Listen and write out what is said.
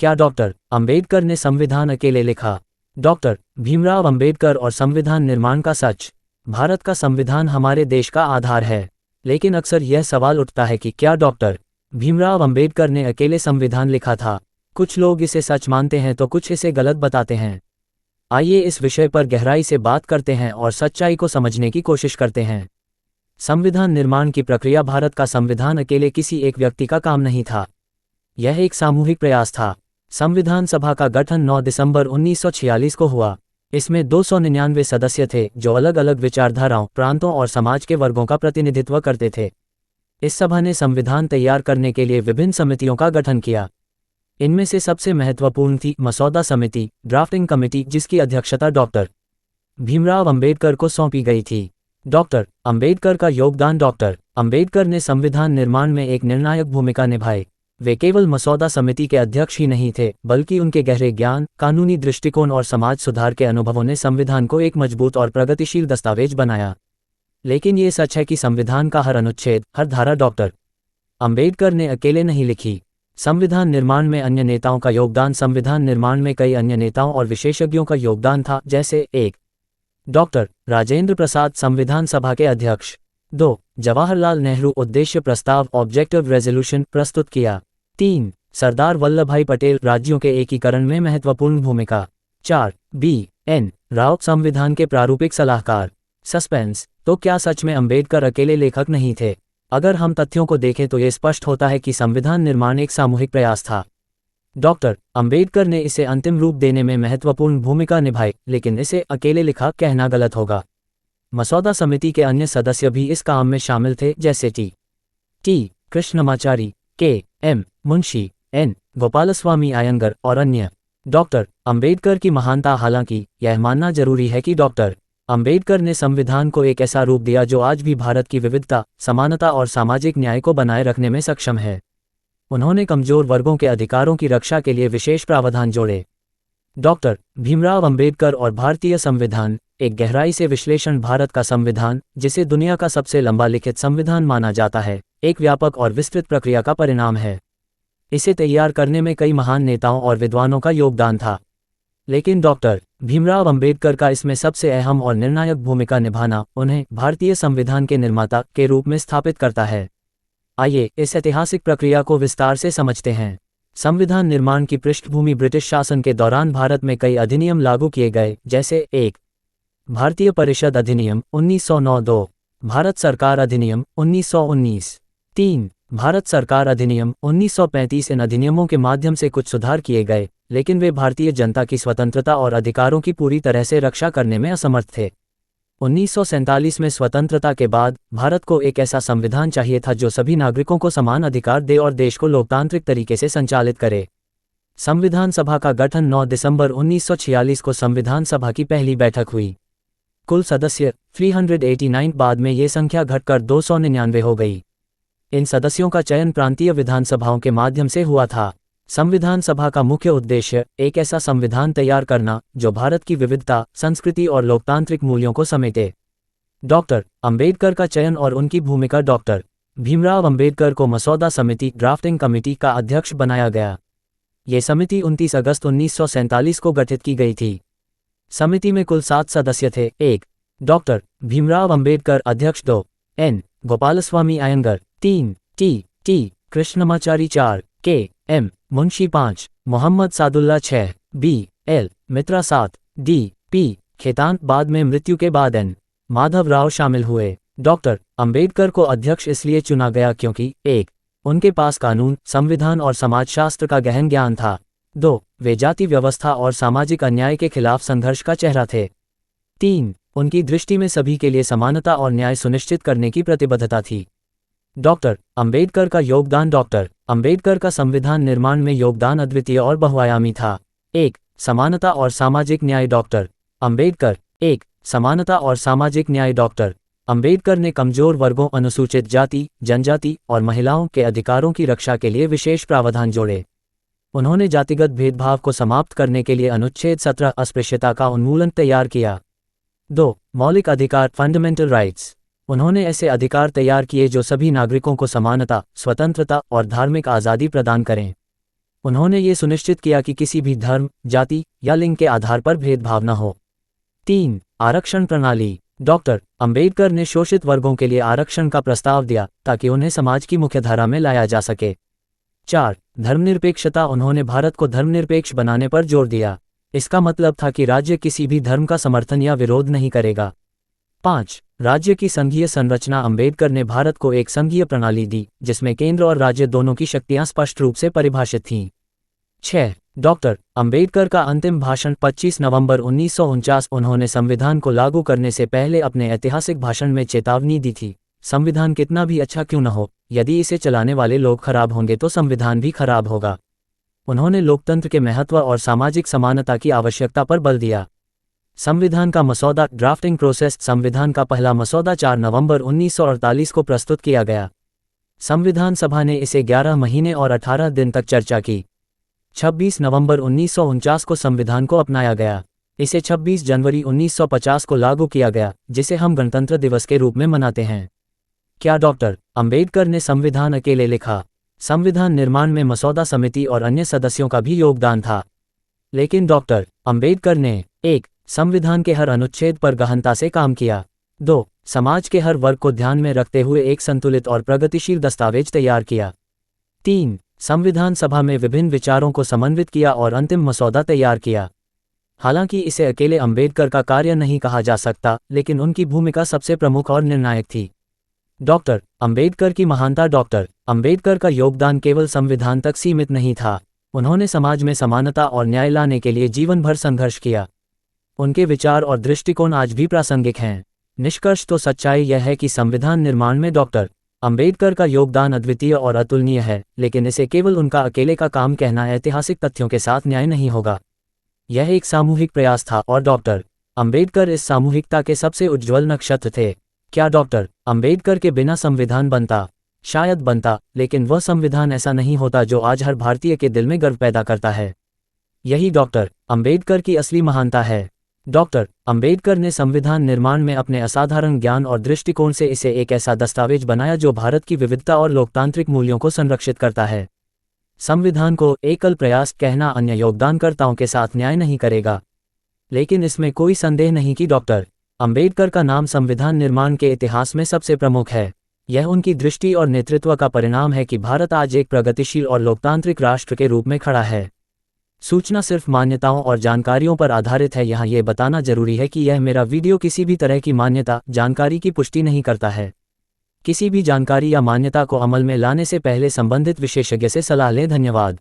क्या डॉक्टर अंबेडकर ने संविधान अकेले लिखा? डॉक्टर भीमराव अंबेडकर और संविधान निर्माण का सच। भारत का संविधान हमारे देश का आधार है, लेकिन अक्सर यह सवाल उठता है कि क्या डॉक्टर भीमराव अंबेडकर ने अकेले संविधान लिखा था? कुछ लोग इसे सच मानते हैं तो कुछ इसे गलत बताते हैं। आइए इस विषय पर गहराई से बात करते हैं और सच्चाई को समझने की कोशिश करते हैं। संविधान निर्माण की प्रक्रिया। भारत का संविधान अकेले किसी एक व्यक्ति का काम नहीं था, यह एक सामूहिक प्रयास था। संविधान सभा का गठन 9 दिसंबर 1946 को हुआ। इसमें 299 सदस्य थे जो अलग अलग विचारधाराओं, प्रांतों और समाज के वर्गों का प्रतिनिधित्व करते थे। इस सभा ने संविधान तैयार करने के लिए विभिन्न समितियों का गठन किया। इनमें से सबसे महत्वपूर्ण थी मसौदा समिति, ड्राफ्टिंग कमेटी, जिसकी अध्यक्षता डॉक्टर भीमराव अंबेडकर को सौंपी गई थी। डॉक्टर अंबेडकर का योगदान। डॉक्टर अंबेडकर ने संविधान निर्माण में एक निर्णायक भूमिका निभाई। वे केवल मसौदा समिति के अध्यक्ष ही नहीं थे, बल्कि उनके गहरे ज्ञान, कानूनी दृष्टिकोण और समाज सुधार के अनुभवों ने संविधान को एक मजबूत और प्रगतिशील दस्तावेज बनाया। लेकिन ये सच है कि संविधान का हर अनुच्छेद, हर धारा डॉक्टर अंबेडकर ने अकेले नहीं लिखी। संविधान निर्माण में अन्य नेताओं का योगदान। संविधान निर्माण में कई अन्य नेताओं और विशेषज्ञों का योगदान था, जैसे 1. डॉक्टर राजेंद्र प्रसाद, संविधान सभा के अध्यक्ष। 2. जवाहरलाल नेहरू, उद्देश्य प्रस्ताव ऑब्जेक्टिव रेजोल्यूशन प्रस्तुत किया। 3. सरदार वल्लभभाई पटेल, राज्यों के एकीकरण में महत्वपूर्ण भूमिका। 4. B.N. राव, संविधान के प्रारूपिक सलाहकार। सस्पेंस। तो क्या सच में अंबेडकर अकेले लेखक नहीं थे? अगर हम तथ्यों को देखें तो ये स्पष्ट होता है कि संविधान निर्माण एक सामूहिक प्रयास था। डॉक्टर अंबेडकर ने इसे अंतिम रूप देने में महत्वपूर्ण भूमिका निभाई, लेकिन इसे अकेले लिखा कहना गलत होगा। मसौदा समिति के अन्य सदस्य भी इस काम में शामिल थे, जैसे T Krishnamachari, K M. Munshi, N. Gopalaswami Ayyangar और अन्य। डॉक्टर अंबेडकर की महानता। हालांकि यह मानना जरूरी है कि डॉक्टर अंबेडकर ने संविधान को एक ऐसा रूप दिया जो आज भी भारत की विविधता, समानता और सामाजिक न्याय को बनाए रखने में सक्षम है। उन्होंने कमजोर वर्गों के अधिकारों की रक्षा के लिए विशेष प्रावधान जोड़े। डॉक्टर भीमराव अंबेडकर और भारतीय संविधान। एक गहराई से विश्लेषण। भारत का संविधान, जिसे दुनिया का सबसे लंबा लिखित संविधान माना जाता है, एक व्यापक और विस्तृत प्रक्रिया का परिणाम है। इसे तैयार करने में कई महान नेताओं और विद्वानों का योगदान था, लेकिन डॉक्टर भीमराव अंबेडकर का इसमें सबसे अहम और निर्णायक भूमिका निभाना उन्हें भारतीय संविधान के निर्माता के रूप में स्थापित करता है। आइए इस ऐतिहासिक प्रक्रिया को विस्तार से समझते हैं। संविधान निर्माण की पृष्ठभूमि। ब्रिटिश शासन के दौरान भारत में कई अधिनियम लागू किए गए, जैसे 1. भारतीय परिषद अधिनियम 1909। 2. भारत सरकार अधिनियम 1919। 3. भारत सरकार अधिनियम 1935। इन अधिनियमों के माध्यम से कुछ सुधार किए गए, लेकिन वे भारतीय जनता की स्वतंत्रता और अधिकारों की पूरी तरह से रक्षा करने में असमर्थ थे। 1947 में स्वतंत्रता के बाद भारत को एक ऐसा संविधान चाहिए था जो सभी नागरिकों को समान अधिकार दे और देश को लोकतांत्रिक तरीके से संचालित करे। संविधान सभा का गठन 9 दिसंबर 1946 को संविधान सभा की पहली बैठक हुई। कुल सदस्य 389। बाद में ये संख्या घटकर 299 हो गई। इन सदस्यों का चयन प्रांतीय विधानसभाओं के माध्यम से हुआ था। संविधान सभा का मुख्य उद्देश्य एक ऐसा संविधान तैयार करना जो भारत की विविधता, संस्कृति और लोकतांत्रिक मूल्यों को समेटे। डॉक्टर अंबेडकर का चयन और उनकी भूमिका। डॉक्टर भीमराव अंबेडकर को मसौदा समिति, ड्राफ्टिंग कमेटी का अध्यक्ष बनाया गया। ये समिति 29 अगस्त 1947 को गठित की गई थी। समिति में कुल 7 सदस्य थे। 1. डॉक्टर भीमराव अंबेडकर, अध्यक्ष। 2. N. Gopalaswami Ayyangar. 3. T Krishnamachari. 4. K M. Munshi. 5. Mohammed Saadulla. 6. B L. Mitra. 7. D P. Khaitan. बाद में मृत्यु के बाद एन. माधव राव शामिल हुए। डॉक्टर अंबेडकर को अध्यक्ष इसलिए चुना गया क्योंकि 1. उनके पास कानून, संविधान और समाजशास्त्र का गहन ज्ञान था। 2. वे जाति व्यवस्था और सामाजिक अन्याय के खिलाफ संघर्ष का चेहरा थे। 3. उनकी दृष्टि में सभी के लिए समानता और न्याय सुनिश्चित करने की प्रतिबद्धता थी। डॉक्टर अंबेडकर का योगदान। डॉक्टर अंबेडकर का संविधान निर्माण में योगदान अद्वितीय और बहुआयामी था। 1. समानता और सामाजिक न्याय। डॉक्टर अंबेडकर। 1. समानता और सामाजिक न्याय। डॉक्टर अंबेडकर ने कमजोर वर्गों, अनुसूचित जाति, जनजाति और महिलाओं के अधिकारों की रक्षा के लिए विशेष प्रावधान जोड़े। उन्होंने जातिगत भेदभाव को समाप्त करने के लिए अनुच्छेद 17 अस्पृश्यता का उन्मूलन तैयार किया। 2. मौलिक अधिकार, फंडामेंटल राइट्स। उन्होंने ऐसे अधिकार तैयार किए जो सभी नागरिकों को समानता, स्वतंत्रता और धार्मिक आज़ादी प्रदान करें। उन्होंने ये सुनिश्चित किया कि किसी भी धर्म, जाति या लिंग के आधार पर भेदभाव न हो। 3. आरक्षण प्रणाली। डॉक्टर अंबेडकर ने शोषित वर्गों के लिए आरक्षण का प्रस्ताव दिया ताकि उन्हें समाज की मुख्यधारा में लाया जा सके। 4. धर्मनिरपेक्षता। उन्होंने भारत को धर्मनिरपेक्ष बनाने पर जोर दिया। इसका मतलब था कि राज्य किसी भी धर्म का समर्थन या विरोध नहीं करेगा। 5. राज्य की संघीय संरचना। अंबेडकर ने भारत को एक संघीय प्रणाली दी जिसमें केंद्र और राज्य दोनों की शक्तियां स्पष्ट रूप से परिभाषित थीं। 6. डॉक्टर अंबेडकर का अंतिम भाषण 25 नवंबर 1949। उन्होंने संविधान को लागू करने से पहले अपने ऐतिहासिक भाषण में चेतावनी दी थी, संविधान कितना भी अच्छा क्यों न हो, यदि इसे चलाने वाले लोग खराब होंगे तो संविधान भी खराब होगा। उन्होंने लोकतंत्र के महत्व और सामाजिक समानता की आवश्यकता पर बल दिया। संविधान का मसौदा ड्राफ्टिंग प्रोसेस। संविधान का पहला मसौदा 4 नवंबर 1948 को प्रस्तुत किया गया। संविधान सभा ने इसे 11 महीने और 18 दिन तक चर्चा की। 26 नवंबर 1949 को संविधान को अपनाया गया। इसे 26 जनवरी 1950 को लागू किया गया, जिसे हम गणतंत्र दिवस के रूप में मनाते हैं। क्या डॉक्टर अंबेडकर ने संविधान अकेले लिखा? संविधान निर्माण में मसौदा समिति और अन्य सदस्यों का भी योगदान था, लेकिन डॉक्टर अंबेडकर ने 1. संविधान के हर अनुच्छेद पर गहनता से काम किया। 2. समाज के हर वर्ग को ध्यान में रखते हुए एक संतुलित और प्रगतिशील दस्तावेज तैयार किया। 3. संविधान सभा में विभिन्न विचारों को समन्वित किया और अंतिम मसौदा तैयार किया। हालांकि इसे अकेले अंबेडकर का कार्य नहीं कहा जा सकता, लेकिन उनकी भूमिका सबसे प्रमुख और निर्णायक थी। डॉक्टर अंबेडकर की महानता। डॉक्टर अंबेडकर का योगदान केवल संविधान तक सीमित नहीं था, उन्होंने समाज में समानता और न्याय लाने के लिए जीवन भर संघर्ष किया। उनके विचार और दृष्टिकोण आज भी प्रासंगिक हैं। निष्कर्ष तो सच्चाई यह है कि संविधान निर्माण में डॉक्टर अंबेडकर का योगदान अद्वितीय और अतुलनीय है, लेकिन इसे केवल उनका अकेले का काम कहना ऐतिहासिक तथ्यों के साथ न्याय नहीं होगा। यह एक सामूहिक प्रयास था और डॉक्टर अंबेडकर इस सामूहिकता के सबसे उज्ज्वल नक्षत्र थे। क्या डॉक्टर अंबेडकर के बिना संविधान बनता? शायद बनता, लेकिन वह संविधान ऐसा नहीं होता जो आज हर भारतीय के दिल में गर्व पैदा करता है। यही डॉक्टर अंबेडकर की असली महानता है। डॉक्टर अंबेडकर ने संविधान निर्माण में अपने असाधारण ज्ञान और दृष्टिकोण से इसे एक ऐसा दस्तावेज बनाया जो भारत की विविधता और लोकतांत्रिक मूल्यों को संरक्षित करता है। संविधान को एकल प्रयास कहना अन्य योगदानकर्ताओं के साथ न्याय नहीं करेगा, लेकिन इसमें कोई संदेह नहीं कि डॉक्टर अंबेडकर का नाम संविधान निर्माण के इतिहास में सबसे प्रमुख है। यह उनकी दृष्टि और नेतृत्व का परिणाम है कि भारत आज एक प्रगतिशील और लोकतांत्रिक राष्ट्र के रूप में खड़ा है। सूचना सिर्फ मान्यताओं और जानकारियों पर आधारित है। यहाँ ये बताना जरूरी है कि यह मेरा वीडियो किसी भी तरह की मान्यता, जानकारी की पुष्टि नहीं करता है। किसी भी जानकारी या मान्यता को अमल में लाने से पहले संबंधित विशेषज्ञ से सलाह लें। धन्यवाद।